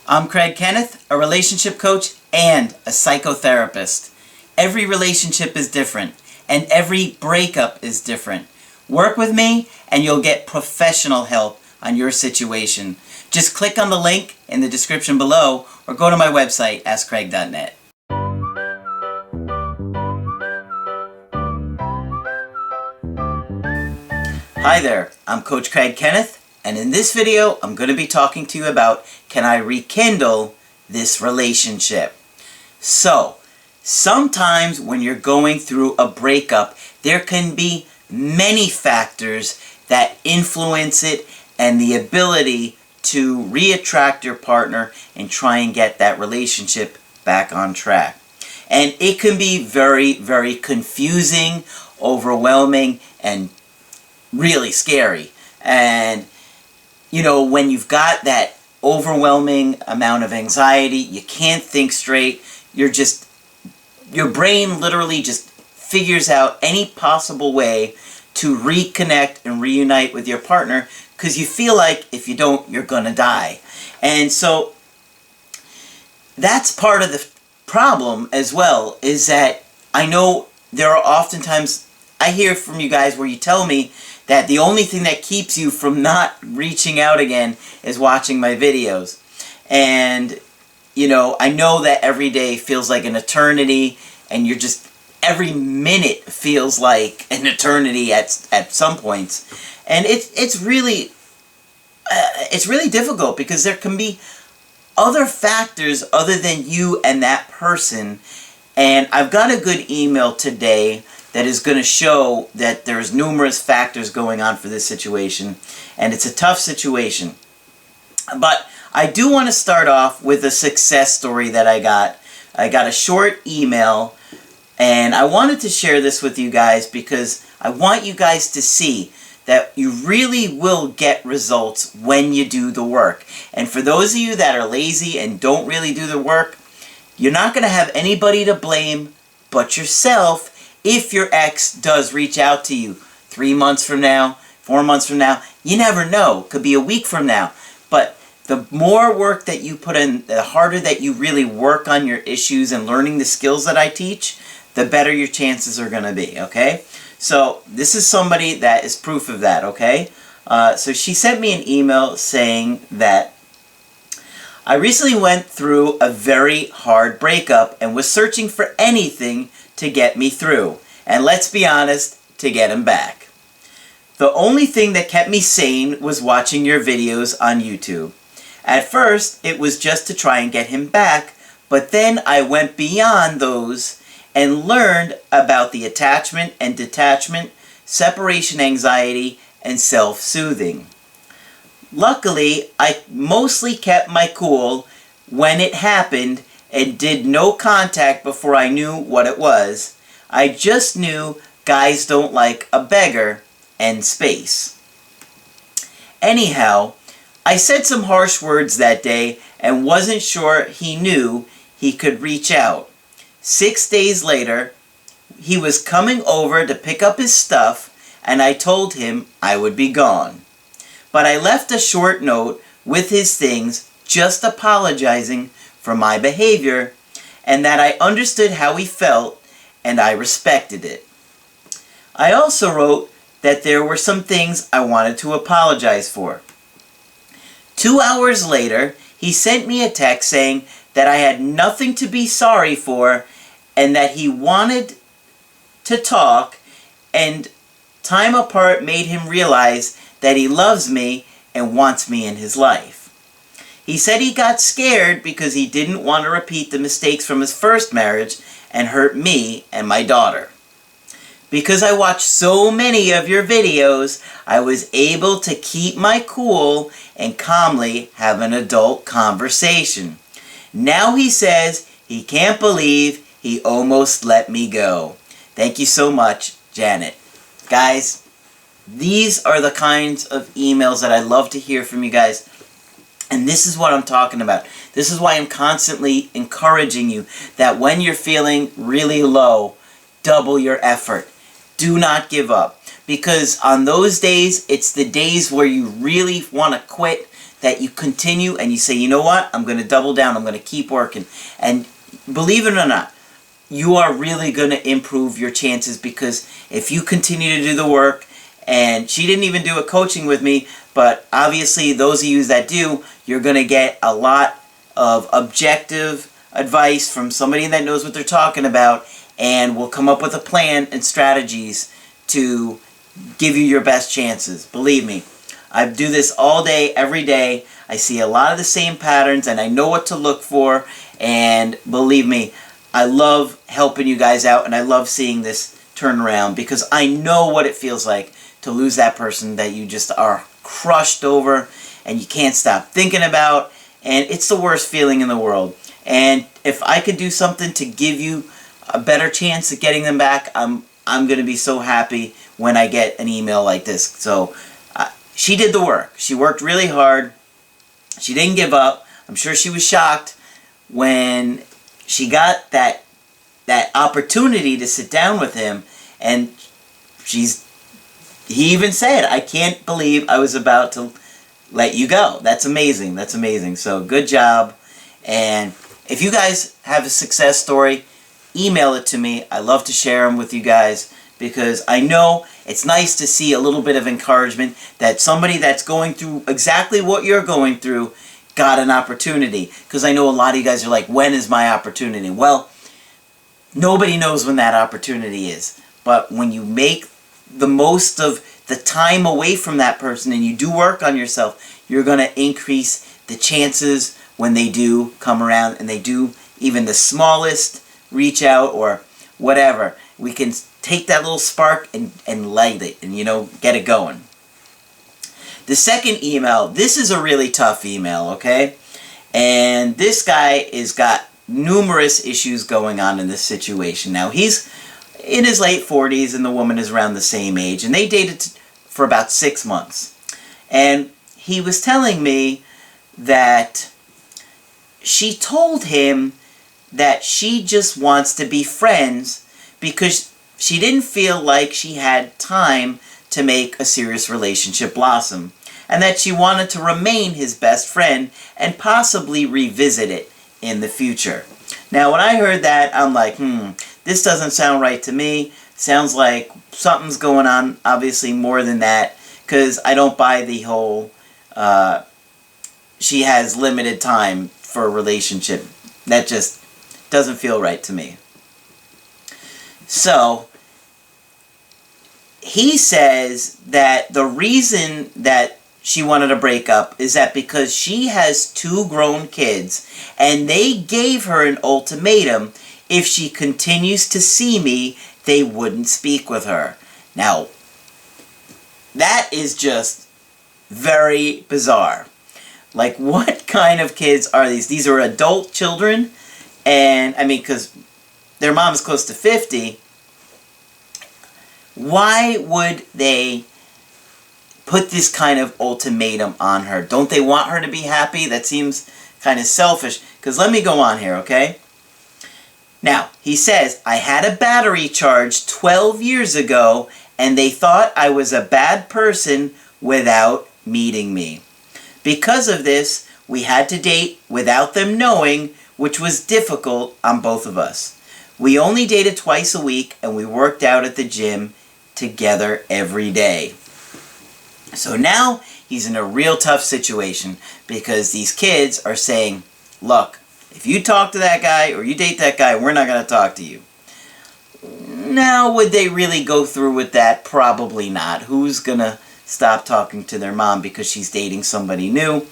I'm Kenneth, a relationship coach and a psychotherapist. Every relationship is different, and every breakup is different. Work with me, and you'll get professional help on your situation. Just click on the link in the description below, or go to my website, askcraig.net. Hi there, I'm Coach Craig Kenneth, and in this video I'm going to be talking to you about, can I rekindle this relationship? So, sometimes when you're going through a breakup, there can be many factors that influence it and the ability to reattract your partner and try and get that relationship back on track. And it can be very, very confusing, overwhelming, and really scary. And when you've got that overwhelming amount of anxiety, you can't think straight, your brain literally just figures out any possible way to reconnect and reunite with your partner, because you feel like if you don't, you're gonna die. And so that's part of the problem as well, is that I know there are oftentimes, I hear from you guys where you tell me that the only thing that keeps you from not reaching out again is watching my videos. And, I know that every day feels like an eternity, and every minute feels like an eternity at some points. And it's really difficult, because there can be other factors other than you and that person. And I've got a good email today that is going to show that there's numerous factors going on for this situation, and it's a tough situation. But I do want to start off with a success story that I got. I got a short email, and I wanted to share this with you guys because I want you guys to see that you really will get results when you do the work. And for those of you that are lazy and don't really do the work, you're not going to have anybody to blame but yourself if your ex does reach out to you 3 months from now, 4 months from now. You never know. It could be a week from now. But the more work that you put in, the harder that you really work on your issues and learning the skills that I teach, the better your chances are going to be, okay? So this is somebody that is proof of that, okay? So she sent me an email saying that I recently went through a very hard breakup and was searching for anything to get me through, and let's be honest, to get him back. The only thing that kept me sane was watching your videos on YouTube. At first, it was just to try and get him back, but then I went beyond those and learned about the attachment and detachment, separation anxiety, and self-soothing. Luckily, I mostly kept my cool when it happened and did no contact before I knew what it was. I just knew guys don't like a beggar, and space. Anyhow, I said some harsh words that day and wasn't sure he knew he could reach out. 6 days later, he was coming over to pick up his stuff, and I told him I would be gone. But I left a short note with his things, just apologizing for my behavior, and that I understood how he felt, and I respected it. I also wrote that there were some things I wanted to apologize for. 2 hours later, he sent me a text saying that I had nothing to be sorry for, and that he wanted to talk, and time apart made him realize that he loves me and wants me in his life. He said he got scared because he didn't want to repeat the mistakes from his first marriage and hurt me and my daughter. Because I watched so many of your videos, I was able to keep my cool and calmly have an adult conversation. Now he says he can't believe he almost let me go. Thank you so much, Janet. Guys, these are the kinds of emails that I love to hear from you guys. And this is what I'm talking about. This is why I'm constantly encouraging you that when you're feeling really low, double your effort. Do not give up. Because on those days, it's the days where you really want to quit, that you continue and you say, you know what, I'm going to double down, I'm going to keep working. And believe it or not, you are really going to improve your chances, because if you continue to do the work, and she didn't even do a coaching with me, but obviously those of you that do, you're going to get a lot of objective advice from somebody that knows what they're talking about, and will come up with a plan and strategies to give you your best chances. Believe me, I do this all day, every day. I see a lot of the same patterns, and I know what to look for, and believe me, I love helping you guys out, and I love seeing this turn around, because I know what it feels like to lose that person that you just are crushed over and you can't stop thinking about, and it's the worst feeling in the world. And if I could do something to give you a better chance at getting them back, I'm going to be so happy when I get an email like this. So she did the work. She worked really hard. She didn't give up. I'm sure she was shocked when she got that opportunity to sit down with him, and he even said, I can't believe I was about to let you go. That's amazing. That's amazing. So good job. And if you guys have a success story, email it to me. I love to share them with you guys, because I know it's nice to see a little bit of encouragement that somebody that's going through exactly what you're going through got an opportunity. Because I know a lot of you guys are like, when is my opportunity? Well, nobody knows when that opportunity is. But when you make the most of the time away from that person and you do work on yourself, you're going to increase the chances when they do come around and they do even the smallest reach out or whatever. We can take that little spark and light it and, get it going. The second email, this is a really tough email, okay? And this guy has got numerous issues going on in this situation. Now, he's in his late 40s and the woman is around the same age, and they dated for about 6 months. And he was telling me that she told him that she just wants to be friends because she didn't feel like she had time to make a serious relationship blossom, and that she wanted to remain his best friend and possibly revisit it in the future. Now, when I heard that, I'm like, this doesn't sound right to me. Sounds like something's going on, obviously more than that, because I don't buy the whole she has limited time for a relationship. That just doesn't feel right to me. So, he says that the reason that she wanted to break up is that because she has 2 grown kids and they gave her an ultimatum: if she continues to see me, they wouldn't speak with her. Now, that is just very bizarre. Like, what kind of kids are these? These are adult children, and, because their mom is close to 50. Why would they put this kind of ultimatum on her? Don't they want her to be happy? That seems kind of selfish. Because let me go on here, okay? Now, he says, I had a battery charge 12 years ago, and they thought I was a bad person without meeting me. Because of this, we had to date without them knowing, which was difficult on both of us. We only dated twice a week, and we worked out at the gym together every day. So now he's in a real tough situation, because these kids are saying, look, if you talk to that guy or you date that guy, we're not going to talk to you. Now, would they really go through with that? Probably not. Who's going to stop talking to their mom because she's dating somebody new?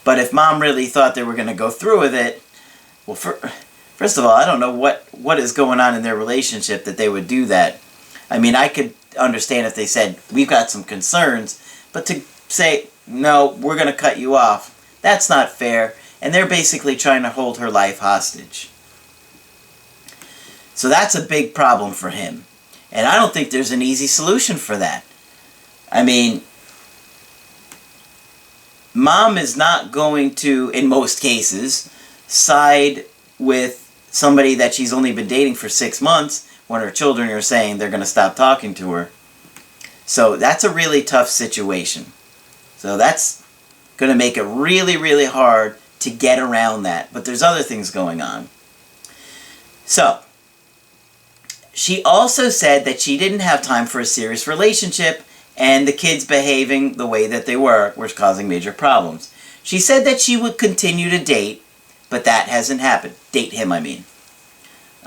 But if mom really thought they were going to go through with it, well, first of all, I don't know what is going on in their relationship that they would do that. I could understand if they said, we've got some concerns, but to say, no, we're going to cut you off, that's not fair, and they're basically trying to hold her life hostage. So that's a big problem for him, and I don't think there's an easy solution for that. Mom is not going to, in most cases, side with somebody that she's only been dating for 6 months when her children are saying they're going to stop talking to her. So that's a really tough situation. So that's going to make it really, really hard to get around that. But there's other things going on. So, she also said that she didn't have time for a serious relationship, and the kids behaving the way that they were was causing major problems. She said that she would continue to date, but that hasn't happened. Date him, I mean.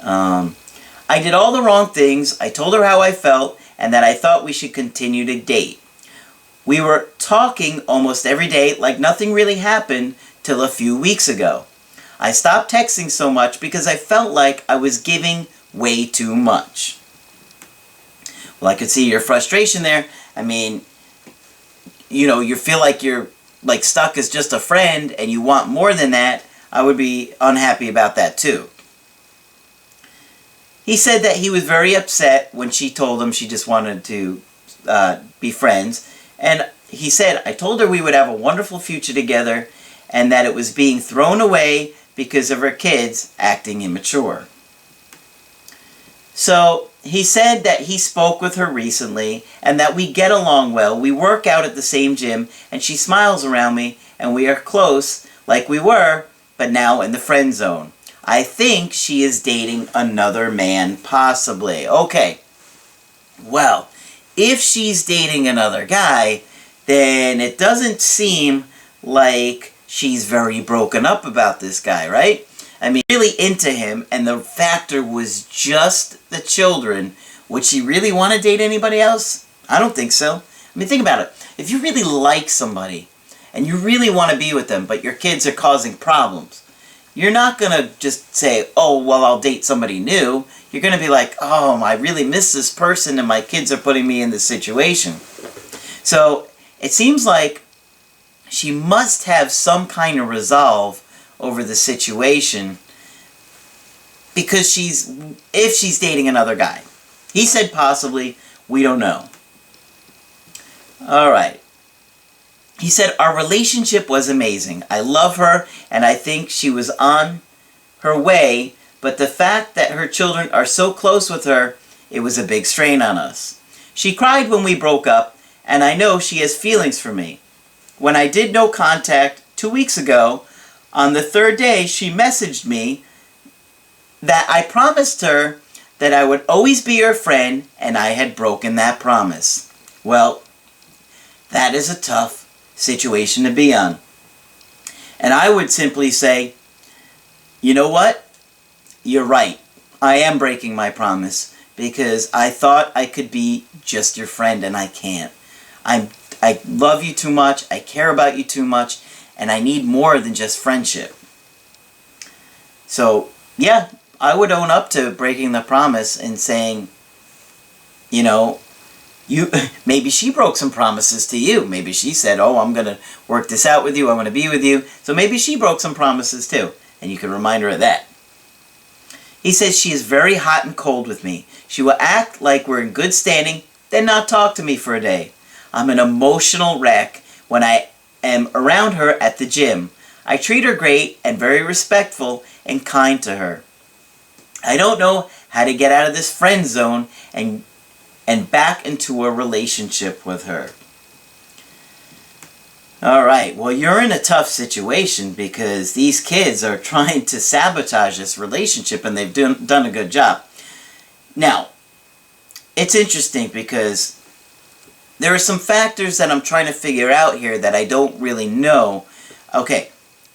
I did all the wrong things. I told her how I felt, and that I thought we should continue to date. We were talking almost every day like nothing really happened till a few weeks ago. I stopped texting so much because I felt like I was giving way too much. Well, I could see your frustration there. I mean, you know, you feel like you're like stuck as just a friend and you want more than that. I would be unhappy about that too. He said that he was very upset when she told him she just wanted to be friends. And he said, I told her we would have a wonderful future together and that it was being thrown away because of her kids acting immature. So he said that he spoke with her recently and that we get along well. We work out at the same gym and she smiles around me and we are close like we were, but now in the friend zone. I think she is dating another man, possibly. Okay, well, if she's dating another guy, then it doesn't seem like she's very broken up about this guy, right? I mean, really into him, and the factor was just the children. Would she really want to date anybody else? I don't think so. I mean, think about it. If you really like somebody, and you really want to be with them, but your kids are causing problems, you're not going to just say, oh, well, I'll date somebody new. You're going to be like, oh, I really miss this person and my kids are putting me in this situation. So it seems like she must have some kind of resolve over the situation because if she's dating another guy. He said possibly, we don't know. All right. He said, our relationship was amazing. I love her, and I think she was on her way, but the fact that her children are so close with her, it was a big strain on us. She cried when we broke up, and I know she has feelings for me. When I did no contact 2 weeks ago, on the third day, she messaged me that I promised her that I would always be her friend, and I had broken that promise. Well, that is a tough situation to be on. And I would simply say, you know what? You're right. I am breaking my promise because I thought I could be just your friend and I can't. I love you too much, I care about you too much, and I need more than just friendship. So, yeah, I would own up to breaking the promise and saying, you know, maybe she broke some promises to you. Maybe she said, oh, I'm going to work this out with you. I want to be with you. So maybe she broke some promises too. And you can remind her of that. He says she is very hot and cold with me. She will act like we're in good standing, then not talk to me for a day. I'm an emotional wreck when I am around her at the gym. I treat her great and very respectful and kind to her. I don't know how to get out of this friend zone and back into a relationship with her. Alright, well, you're in a tough situation because these kids are trying to sabotage this relationship and they've done a good job. Now, it's interesting because there are some factors that I'm trying to figure out here that I don't really know. Okay,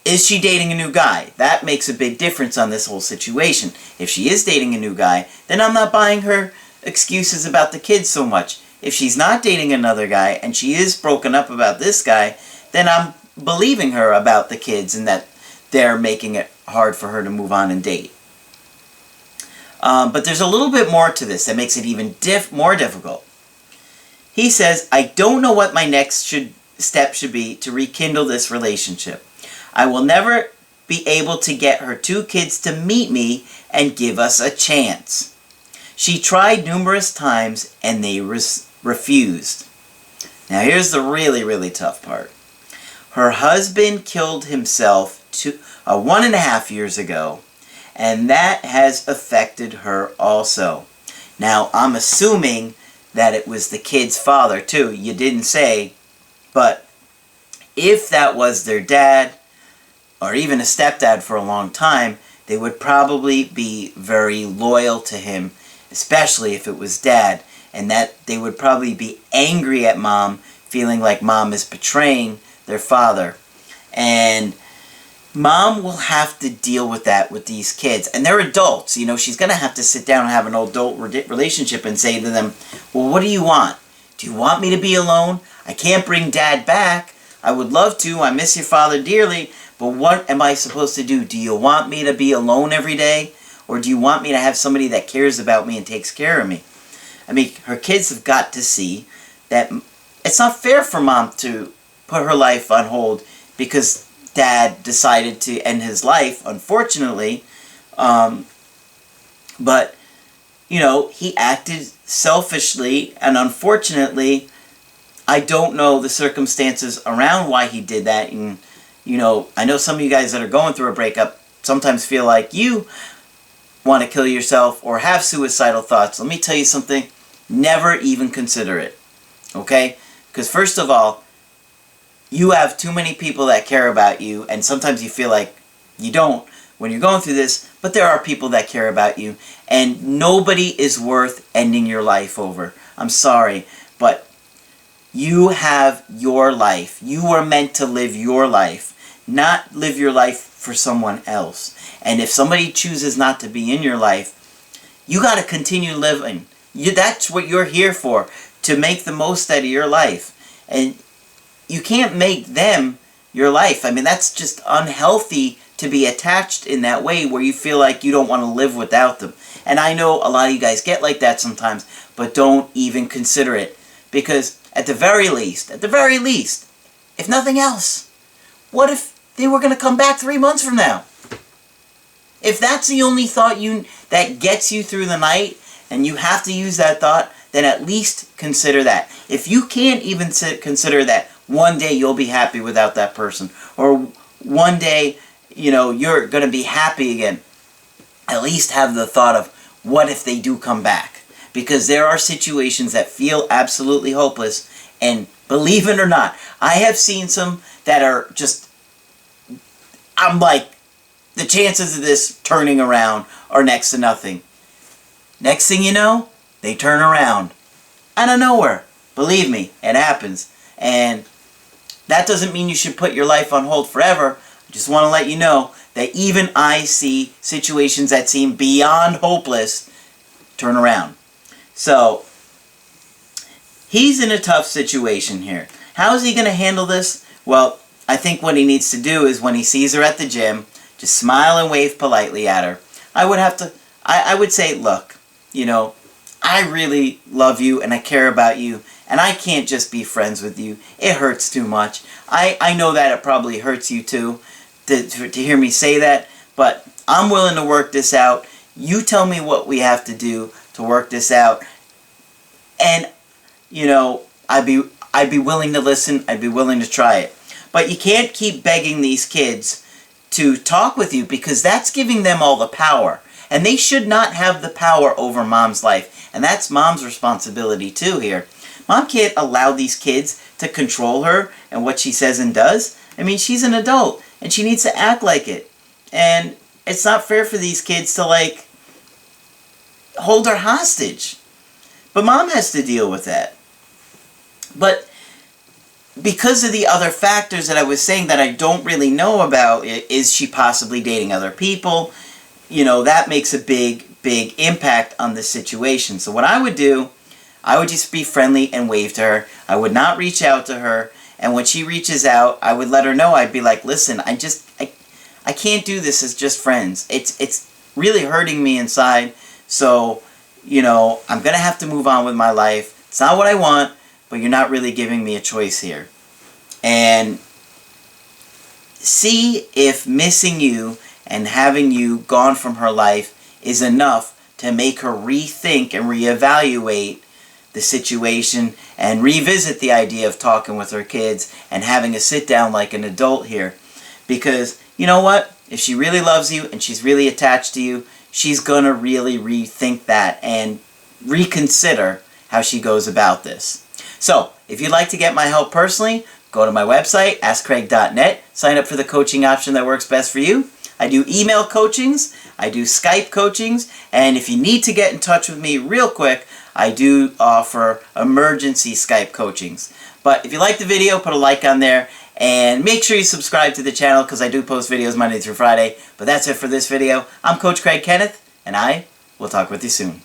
is she dating a new guy? That makes a big difference on this whole situation. If she is dating a new guy, then I'm not buying her excuses about the kids so much. If she's not dating another guy and she is broken up about this guy, then I'm believing her about the kids and that they're making it hard for her to move on and date. But there's a little bit more to this that makes it even more difficult. He says, I don't know what my next step should be to rekindle this relationship. I will never be able to get her 2 kids to meet me and give us a chance. She tried numerous times and they refused. Now here's the really, really tough part. Her husband killed himself 1.5 years ago, and that has affected her also. Now I'm assuming that it was the kid's father too. You didn't say, but if that was their dad, or even a stepdad for a long time, they would probably be very loyal to him, especially if it was dad, and that they would probably be angry at mom, feeling like mom is betraying their father. And mom will have to deal with that with these kids. And they're adults. You know, she's going to have to sit down and have an adult relationship and say to them, well, what do you want? Do you want me to be alone? I can't bring dad back. I would love to. I miss your father dearly. But what am I supposed to do? Do you want me to be alone every day? Or do you want me to have somebody that cares about me and takes care of me? I mean, her kids have got to see that it's not fair for mom to put her life on hold because dad decided to end his life, unfortunately. But, you know, he acted selfishly, and unfortunately, I don't know the circumstances around why he did that. And, you know, I know some of you guys that are going through a breakup sometimes feel like you want to kill yourself or have suicidal thoughts. Let me tell you something. Never even consider it. Okay? Because first of all, you have too many people that care about you, and sometimes you feel like you don't when you're going through this, but there are people that care about you, and nobody is worth ending your life over. I'm sorry, but you have your life. You are meant to live your life, not live your life for someone else. And if somebody chooses not to be in your life, you got to continue living. That's what you're here for, to make the most out of your life. And you can't make them your life. I mean, that's just unhealthy to be attached in that way where you feel like you don't want to live without them. And I know a lot of you guys get like that sometimes, but don't even consider it. Because at the very least, if nothing else, what if they were going to come back 3 months from now? If that's the only thought that gets you through the night, and you have to use that thought, then at least consider that. If you can't even consider that one day you'll be happy without that person, or one day, you know, you're going to be happy again, at least have the thought of, what if they do come back? Because there are situations that feel absolutely hopeless, and believe it or not, I have seen some that are just, I'm like, the chances of this turning around are next to nothing. Next thing you know, they turn around. Out of nowhere. Believe me, it happens. And that doesn't mean you should put your life on hold forever. I just want to let you know that even I see situations that seem beyond hopeless turn around. So, he's in a tough situation here. How is he going to handle this? Well, I think what he needs to do is when he sees her at the gym, just smile and wave politely at her. I would say, look, you know, I really love you and I care about you, and I can't just be friends with you. It hurts too much. I know that it probably hurts you too to hear me say that, but I'm willing to work this out. You tell me what we have to do to work this out, and, you know, I'd be willing to listen. I'd be willing to try it. But you can't keep begging these kids to talk with you, because that's giving them all the power. And they should not have the power over mom's life. And that's mom's responsibility too here. Mom can't allow these kids to control her and what she says and does. I mean, she's an adult and she needs to act like it. And it's not fair for these kids to, like, hold her hostage. But mom has to deal with that. But because of the other factors that I was saying that I don't really know about, is she possibly dating other people? You know, that makes a big impact on this situation. So what I would do, I would just be friendly and wave to her. I would not reach out to her. And when she reaches out, I would let her know. I'd be like, listen, I can't do this as just friends. It's really hurting me inside. So, you know, I'm going to have to move on with my life. It's not what I want, but you're not really giving me a choice here. And see if missing you and having you gone from her life is enough to make her rethink and reevaluate the situation and revisit the idea of talking with her kids and having a sit down like an adult here. Because, you know what? If she really loves you and she's really attached to you, she's going to really rethink that and reconsider how she goes about this. So, if you'd like to get my help personally, go to my website, askcraig.net, sign up for the coaching option that works best for you. I do email coachings, I do Skype coachings, and if you need to get in touch with me real quick, I do offer emergency Skype coachings. But if you like the video, put a like on there, and make sure you subscribe to the channel because I do post videos Monday through Friday. But that's it for this video. I'm Coach Craig Kenneth, and I will talk with you soon.